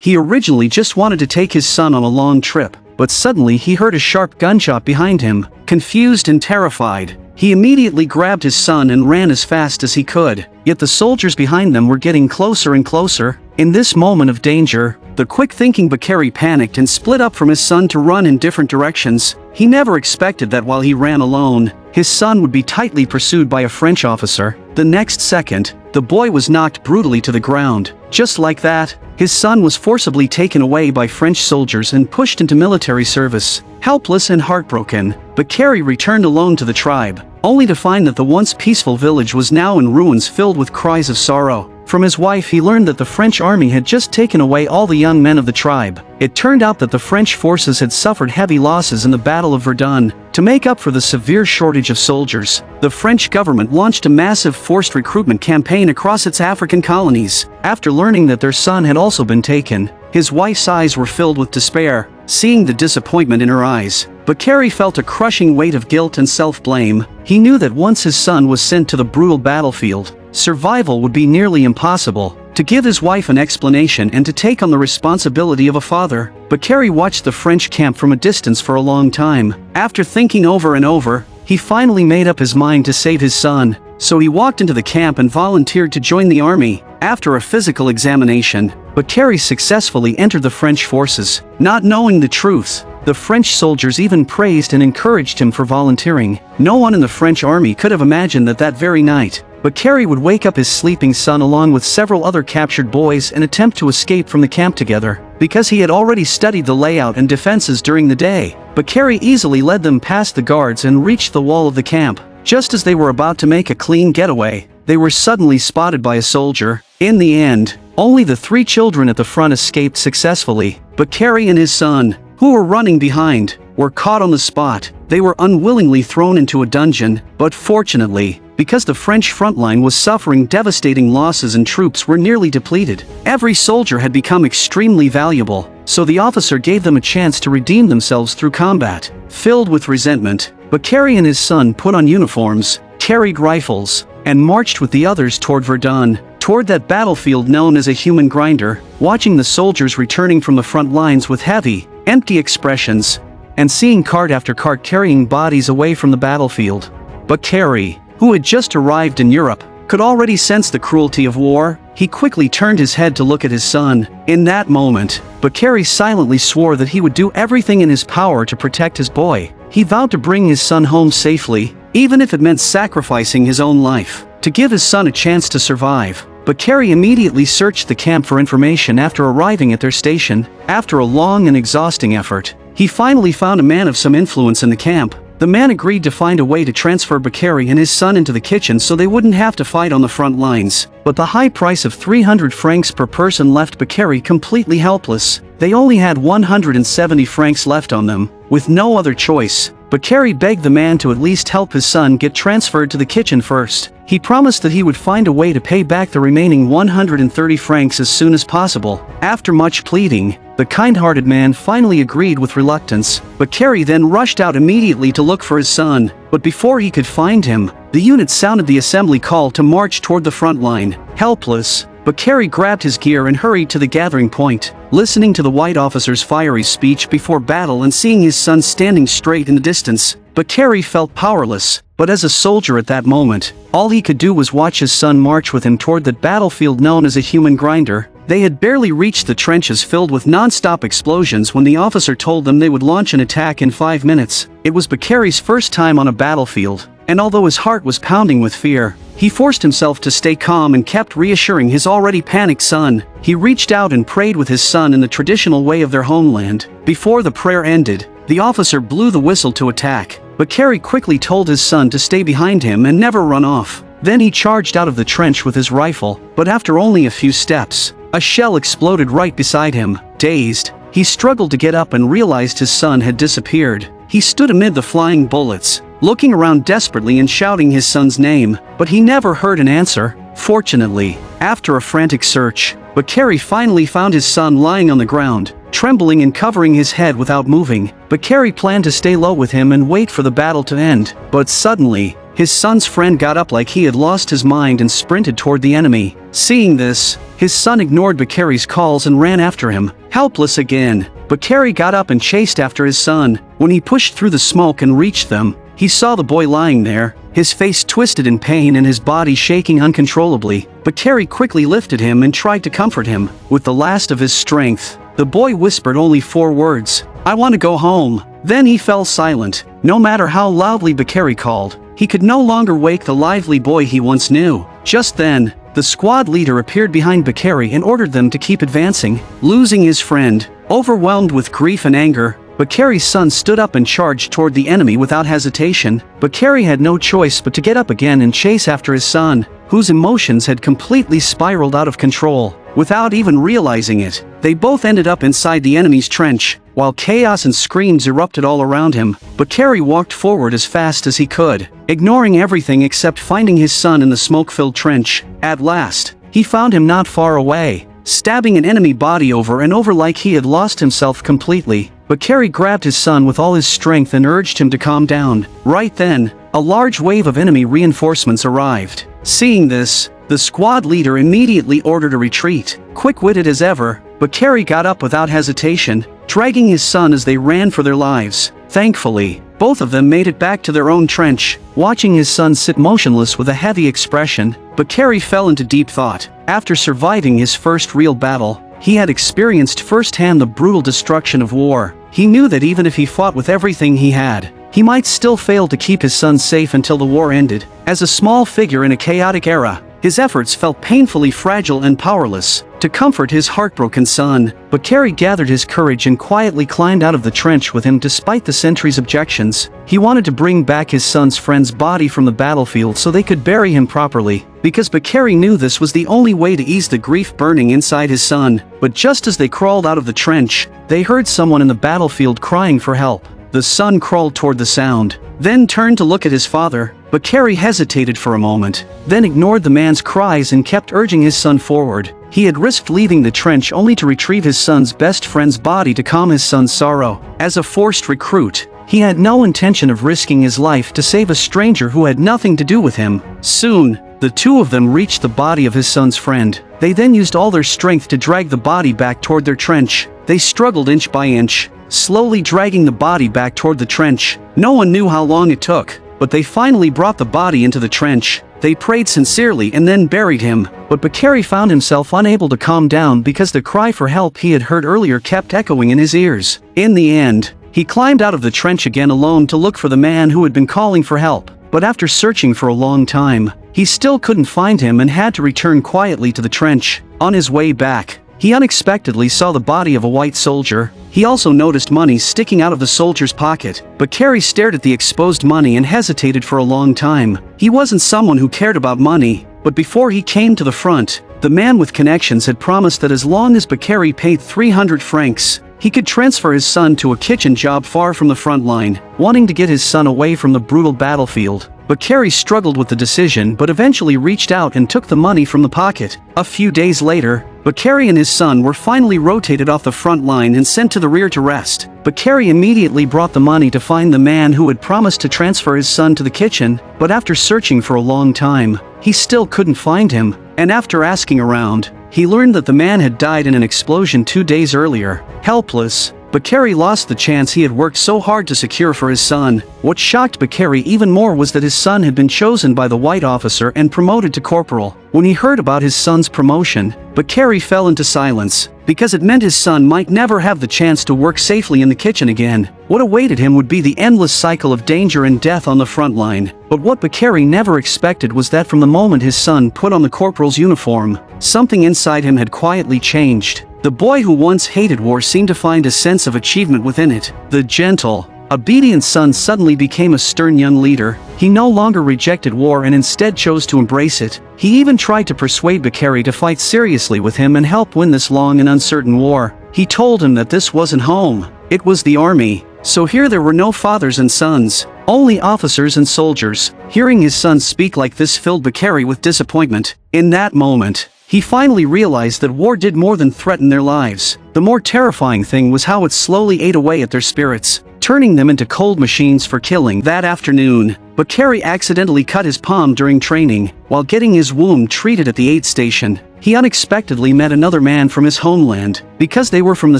He originally just wanted to take his son on a long trip, but suddenly he heard a sharp gunshot behind him. Confused and terrified, he immediately grabbed his son and ran as fast as he could, yet the soldiers behind them were getting closer and closer. In this moment of danger, the quick-thinking Bakary panicked and split up from his son to run in different directions. He never expected that while he ran alone, his son would be tightly pursued by a French officer. The next second, the boy was knocked brutally to the ground. Just like that, his son was forcibly taken away by French soldiers and pushed into military service. Helpless and heartbroken, Bakary returned alone to the tribe, only to find that the once peaceful village was now in ruins filled with cries of sorrow. From his wife he learned that the French army had just taken away all the young men of the tribe. It turned out that the French forces had suffered heavy losses in the Battle of Verdun. To make up for the severe shortage of soldiers, the French government launched a massive forced recruitment campaign across its African colonies. After learning that their son had also been taken, his wife's eyes were filled with despair. Seeing the disappointment in her eyes, Bakary felt a crushing weight of guilt and self-blame. He knew that once his son was sent to the brutal battlefield, survival would be nearly impossible. To give his wife an explanation and to take on the responsibility of a father, Bakary watched the French camp from a distance for a long time. After thinking over and over, he finally made up his mind to save his son. So he walked into the camp and volunteered to join the army. After a physical examination, Bakary successfully entered the French forces. Not knowing the truth, the French soldiers even praised and encouraged him for volunteering. No one in the French army could have imagined that very night, Bakary would wake up his sleeping son along with several other captured boys and attempt to escape from the camp together. Because he had already studied the layout and defenses during the day, Bakary easily led them past the guards and reached the wall of the camp. Just as they were about to make a clean getaway, they were suddenly spotted by a soldier. In the end, only the 3 children at the front escaped successfully. Bakary and his son, who were running behind, were caught on the spot. They were unwillingly thrown into a dungeon, but fortunately, because the French front line was suffering devastating losses and troops were nearly depleted, every soldier had become extremely valuable, so the officer gave them a chance to redeem themselves through combat. Filled with resentment, Bakary and his son put on uniforms, carried rifles, and marched with the others toward Verdun, toward that battlefield known as a human grinder. Watching the soldiers returning from the front lines with heavy, empty expressions, and seeing cart after cart carrying bodies away from the battlefield, Bakary, who had just arrived in Europe, could already sense the cruelty of war. He quickly turned his head to look at his son. In that moment, Bakary silently swore that he would do everything in his power to protect his boy. He vowed to bring his son home safely, even if it meant sacrificing his own life, to give his son a chance to survive. Bakary immediately searched the camp for information after arriving at their station. After a long and exhausting effort, he finally found a man of some influence in the camp. The man agreed to find a way to transfer Bakary and his son into the kitchen so they wouldn't have to fight on the front lines. But the high price of 300 francs per person left Bakary completely helpless. They only had 170 francs left on them. With no other choice, Bakary begged the man to at least help his son get transferred to the kitchen first. He promised that he would find a way to pay back the remaining 130 francs as soon as possible. After much pleading, the kind-hearted man finally agreed with reluctance. Bakary then rushed out immediately to look for his son, but before he could find him, the unit sounded the assembly call to march toward the front line. Helpless, Bakary grabbed his gear and hurried to the gathering point. Listening to the white officer's fiery speech before battle and seeing his son standing straight in the distance, Bakary felt powerless. But as a soldier at that moment, all he could do was watch his son march with him toward that battlefield known as a human grinder. They had barely reached the trenches filled with non-stop explosions when the officer told them they would launch an attack in 5 minutes. It was Bakary's first time on a battlefield, and although his heart was pounding with fear, he forced himself to stay calm and kept reassuring his already panicked son. He reached out and prayed with his son in the traditional way of their homeland. Before the prayer ended, the officer blew the whistle to attack. Bakary quickly told his son to stay behind him and never run off. Then he charged out of the trench with his rifle, but after only a few steps, a shell exploded right beside him. Dazed, he struggled to get up and realized his son had disappeared. He stood amid the flying bullets, looking around desperately and shouting his son's name, but he never heard an answer. Fortunately, after a frantic search, Bakary finally found his son lying on the ground, trembling and covering his head without moving. Bakary planned to stay low with him and wait for the battle to end, but suddenly, his son's friend got up like he had lost his mind and sprinted toward the enemy. Seeing this, his son ignored Bakari's calls and ran after him, helpless again. Bakari got up and chased after his son. When he pushed through the smoke and reached them, he saw the boy lying there, his face twisted in pain and his body shaking uncontrollably. Bakari quickly lifted him and tried to comfort him. With the last of his strength, the boy whispered only 4 words, "I want to go home." Then he fell silent. No matter how loudly Bakari called, he could no longer wake the lively boy he once knew. Just then, the squad leader appeared behind Bakari and ordered them to keep advancing. Losing his friend, overwhelmed with grief and anger, Bakari's son stood up and charged toward the enemy without hesitation. Bakari had no choice but to get up again and chase after his son, whose emotions had completely spiraled out of control. Without even realizing it, they both ended up inside the enemy's trench, while chaos and screams erupted all around him. Bakari walked forward as fast as he could, ignoring everything except finding his son in the smoke-filled trench. At last, he found him not far away, stabbing an enemy body over and over like he had lost himself completely. Bakari grabbed his son with all his strength and urged him to calm down. Right then, a large wave of enemy reinforcements arrived. Seeing this, the squad leader immediately ordered a retreat. Quick-witted as ever, Bakari got up without hesitation, dragging his son as they ran for their lives. Thankfully, both of them made it back to their own trench. Watching his son sit motionless with a heavy expression, Bakari fell into deep thought. After surviving his first real battle, he had experienced firsthand the brutal destruction of war. He knew that even if he fought with everything he had, he might still fail to keep his son safe until the war ended. As a small figure in a chaotic era, his efforts felt painfully fragile and powerless. To comfort his heartbroken son, Bakari gathered his courage and quietly climbed out of the trench with him despite the sentry's objections. He wanted to bring back his son's friend's body from the battlefield so they could bury him properly, because Bakari knew this was the only way to ease the grief burning inside his son. But just as they crawled out of the trench, they heard someone in the battlefield crying for help. The son crawled toward the sound, then turned to look at his father. Bakari hesitated for a moment, then ignored the man's cries and kept urging his son forward. He had risked leaving the trench only to retrieve his son's best friend's body to calm his son's sorrow. As a forced recruit, he had no intention of risking his life to save a stranger who had nothing to do with him. Soon, the two of them reached the body of his son's friend. They then used all their strength to drag the body back toward their trench. They struggled inch by inch, slowly dragging the body back toward the trench. No one knew how long it took, but they finally brought the body into the trench. They prayed sincerely and then buried him, but Bakari found himself unable to calm down because the cry for help he had heard earlier kept echoing in his ears. In the end, he climbed out of the trench again alone to look for the man who had been calling for help. But after searching for a long time, he still couldn't find him and had to return quietly to the trench. On his way back, he unexpectedly saw the body of a white soldier. He also noticed money sticking out of the soldier's pocket. Bakari stared at the exposed money and hesitated for a long time. He wasn't someone who cared about money, but before he came to the front, the man with connections had promised that as long as Bakari paid 300 francs, he could transfer his son to a kitchen job far from the front line. Wanting to get his son away from the brutal battlefield, Bakari struggled with the decision but eventually reached out and took the money from the pocket. A few days later, Bakari and his son were finally rotated off the front line and sent to the rear to rest. Bakari immediately brought the money to find the man who had promised to transfer his son to the kitchen, but after searching for a long time, he still couldn't find him, and after asking around, he learned that the man had died in an explosion 2 days earlier. Helpless, Bakari lost the chance he had worked so hard to secure for his son. What shocked Bakari even more was that his son had been chosen by the white officer and promoted to corporal. When he heard about his son's promotion, Bakari fell into silence, because it meant his son might never have the chance to work safely in the kitchen again. What awaited him would be the endless cycle of danger and death on the front line. But what Bakari never expected was that from the moment his son put on the corporal's uniform, something inside him had quietly changed. The boy who once hated war seemed to find a sense of achievement within it. The gentle, obedient son suddenly became a stern young leader. He no longer rejected war and instead chose to embrace it. He even tried to persuade Bakari to fight seriously with him and help win this long and uncertain war. He told him that this wasn't home, it was the army. So here there were no fathers and sons, only officers and soldiers. Hearing his son speak like this filled Bakari with disappointment. In that moment, he finally realized that war did more than threaten their lives. The more terrifying thing was how it slowly ate away at their spirits. turning them into cold machines for killing. That afternoon, Bakary accidentally cut his palm during training. While getting his wound treated at the aid station, he unexpectedly met another man from his homeland. Because they were from the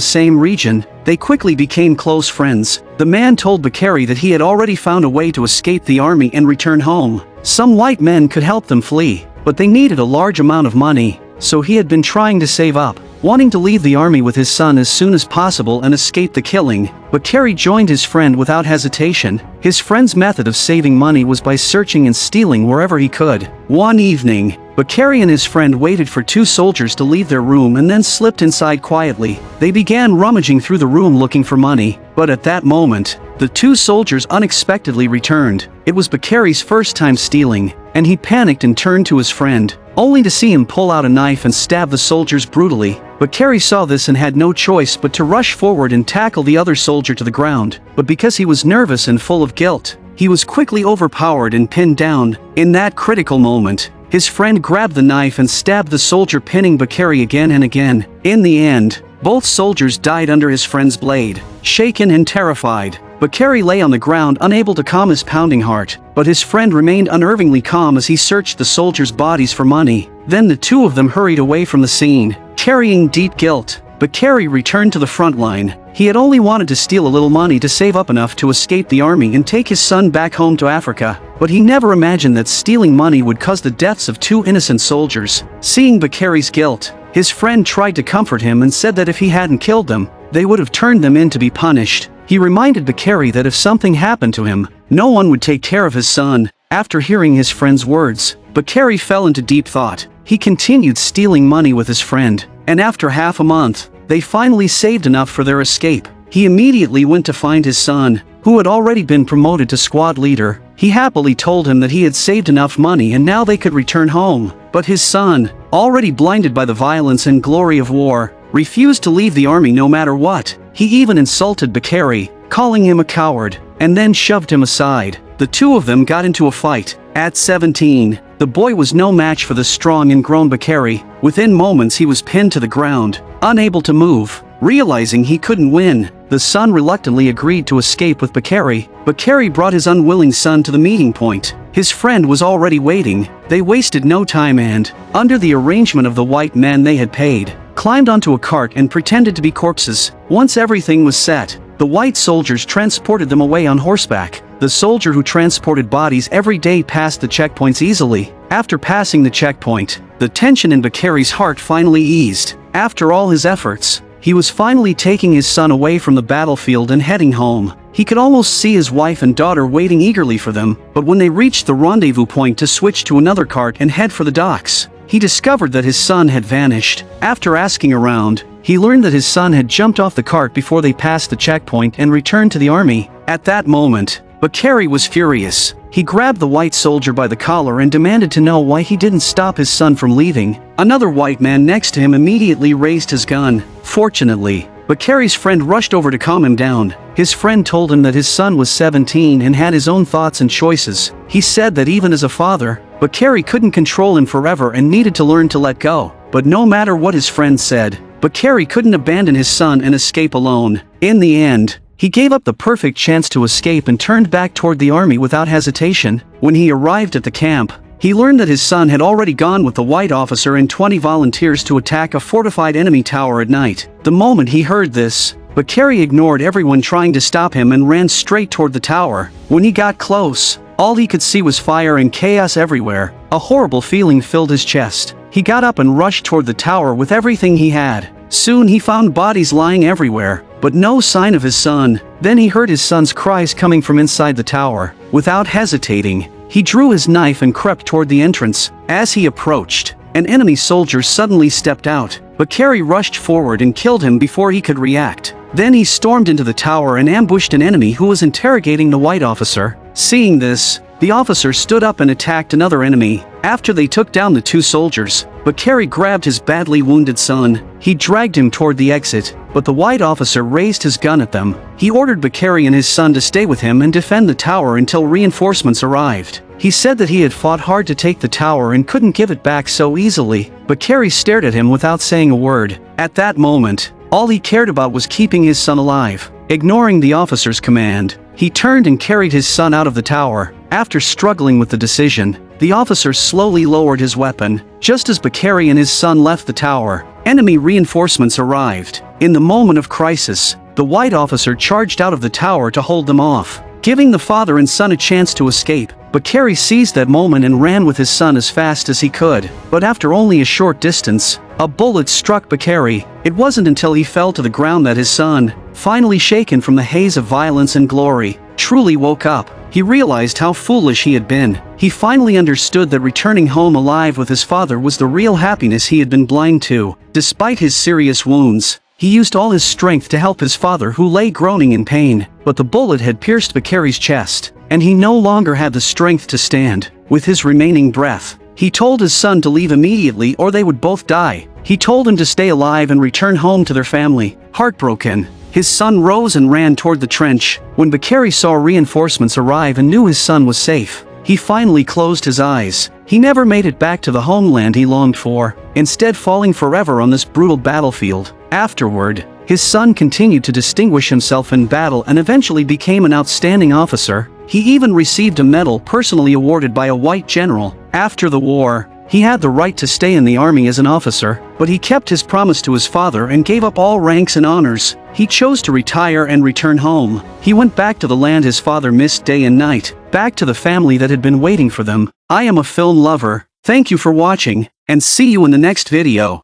same region, they quickly became close friends. The man told Bakary that he had already found a way to escape the army and return home. Some white men could help them flee, but they needed a large amount of money, so he had been trying to save up, wanting to leave the army with his son as soon as possible and escape the killing. Bakary joined his friend without hesitation. His friend's method of saving money was by searching and stealing wherever he could. One evening, Bakary and his friend waited for two soldiers to leave their room and then slipped inside quietly. They began rummaging through the room looking for money, but at that moment, the two soldiers unexpectedly returned. It was Bakary's first time stealing, and he panicked and turned to his friend, only to see him pull out a knife and stab the soldiers brutally. Bakary saw this and had no choice but to rush forward and tackle the other soldier to the ground, but because he was nervous and full of guilt, he was quickly overpowered and pinned down. In that critical moment, his friend grabbed the knife and stabbed the soldier, pinning Bakary again and again. In the end, both soldiers died under his friend's blade. Shaken and terrified, Bakary lay on the ground unable to calm his pounding heart, but his friend remained unnervingly calm as he searched the soldiers' bodies for money. Then the two of them hurried away from the scene, carrying deep guilt. Bakary returned to the front line. He had only wanted to steal a little money to save up enough to escape the army and take his son back home to Africa, but he never imagined that stealing money would cause the deaths of two innocent soldiers. Seeing Bakary's guilt, his friend tried to comfort him and said that if he hadn't killed them, they would have turned them in to be punished. He reminded Bakary that if something happened to him, no one would take care of his son. After hearing his friend's words, Bakary fell into deep thought. He continued stealing money with his friend, and after half a month, they finally saved enough for their escape. He immediately went to find his son, who had already been promoted to squad leader. He happily told him that he had saved enough money and now they could return home. But his son, already blinded by the violence and glory of war, refused to leave the army no matter what. He even insulted Bakary, calling him a coward, and then shoved him aside. The two of them got into a fight. At 17, the boy was no match for the strong and grown Bakary. Within moments he was pinned to the ground, unable to move. Realizing he couldn't win, the son reluctantly agreed to escape with Bakary. Bakary brought his unwilling son to the meeting point. His friend was already waiting. They wasted no time and, under the arrangement of the white men they had paid, climbed onto a cart and pretended to be corpses. Once everything was set, the white soldiers transported them away on horseback. The soldier who transported bodies every day passed the checkpoints easily. After passing the checkpoint, the tension in Bakary's heart finally eased. After all his efforts, he was finally taking his son away from the battlefield and heading home. He could almost see his wife and daughter waiting eagerly for them, but when they reached the rendezvous point to switch to another cart and head for the docks, he discovered that his son had vanished. After asking around, he learned that his son had jumped off the cart before they passed the checkpoint and returned to the army. At that moment, Bakary was furious. He grabbed the white soldier by the collar and demanded to know why he didn't stop his son from leaving. Another white man next to him immediately raised his gun. Fortunately, Bakary's friend rushed over to calm him down. His friend told him that his son was 17 and had his own thoughts and choices. He said that even as a father, Bakary couldn't control him forever and needed to learn to let go. But no matter what his friend said, Bakary couldn't abandon his son and escape alone. In the end, he gave up the perfect chance to escape and turned back toward the army without hesitation. When he arrived at the camp, he learned that his son had already gone with the white officer and 20 volunteers to attack a fortified enemy tower at night. The moment he heard this, Bakary ignored everyone trying to stop him and ran straight toward the tower. When he got close, all he could see was fire and chaos everywhere. A horrible feeling filled his chest. He got up and rushed toward the tower with everything he had. Soon he found bodies lying everywhere, but no sign of his son. Then he heard his son's cries coming from inside the tower. Without hesitating, he drew his knife and crept toward the entrance. As he approached, an enemy soldier suddenly stepped out. Bakary rushed forward and killed him before he could react. Then he stormed into the tower and ambushed an enemy who was interrogating the white officer. Seeing this, the officer stood up and attacked another enemy. After they took down the two soldiers, Bakary grabbed his badly wounded son. He dragged him toward the exit, but the white officer raised his gun at them. He ordered Bakary and his son to stay with him and defend the tower until reinforcements arrived. He said that he had fought hard to take the tower and couldn't give it back so easily. Bakary stared at him without saying a word. At that moment, all he cared about was keeping his son alive. Ignoring the officer's command, he turned and carried his son out of the tower. After struggling with the decision, the officer slowly lowered his weapon. Just as Bakari and his son left the tower, enemy reinforcements arrived. In the moment of crisis, the white officer charged out of the tower to hold them off, giving the father and son a chance to escape. Bakari seized that moment and ran with his son as fast as he could. But after only a short distance, a bullet struck Bakari. It wasn't until he fell to the ground that his son, finally shaken from the haze of violence and glory, truly woke up. He realized how foolish he had been. He finally understood that returning home alive with his father was the real happiness he had been blind to. Despite his serious wounds, he used all his strength to help his father, who lay groaning in pain. But the bullet had pierced Bakari's chest, and he no longer had the strength to stand. With his remaining breath, he told his son to leave immediately or they would both die. He told him to stay alive and return home to their family. Heartbroken, his son rose and ran toward the trench. When Bakari saw reinforcements arrive and knew his son was safe, he finally closed his eyes. He never made it back to the homeland he longed for, instead falling forever on this brutal battlefield. Afterward, his son continued to distinguish himself in battle and eventually became an outstanding officer. He even received a medal personally awarded by a white general. After the war, he had the right to stay in the army as an officer, but he kept his promise to his father and gave up all ranks and honors. He chose to retire and return home. He went back to the land his father missed day and night, back to the family that had been waiting for them. I am a film lover. Thank you for watching, and see you in the next video.